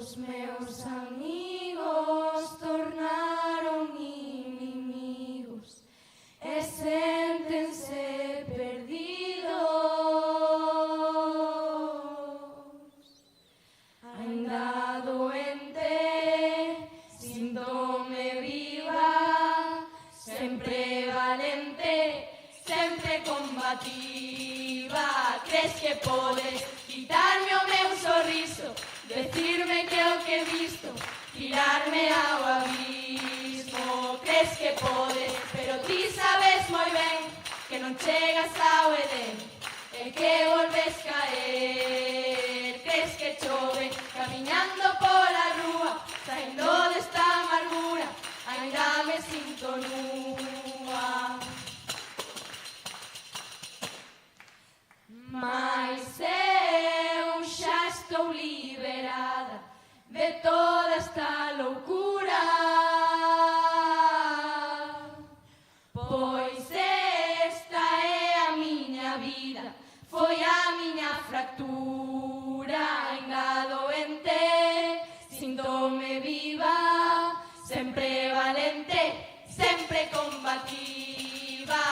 Os meus amigos tornaron inimigos e séntense perdidos. Ainda doente, síntome viva, sempre valente, sempre combativa. Crees que podes quitarme o meu sorriso, decirme que o que he visto, tirarme ao abismo? Crees que podes, pero ti sabes moi ben que non chegas ao Edén e que volves caer. Crees que chove camiñando pola rúa, saindo desta amargura, ainda me sinto nua. Mais eu xa estou liberada de toda esta loucura, pois esta é a miña vida, foi a miña fractura. Ainda doente, síntome viva, sempre valente, sempre combativa.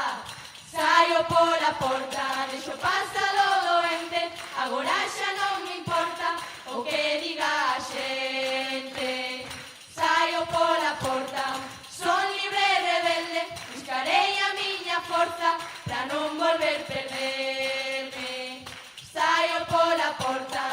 Saio pola porta, deixo pasar o doente, agora xa non me importa o que diga a xente. Saio pola porta, son libre e rebelde, buscarei a miña forza para non volver perderme. Saio pola porta,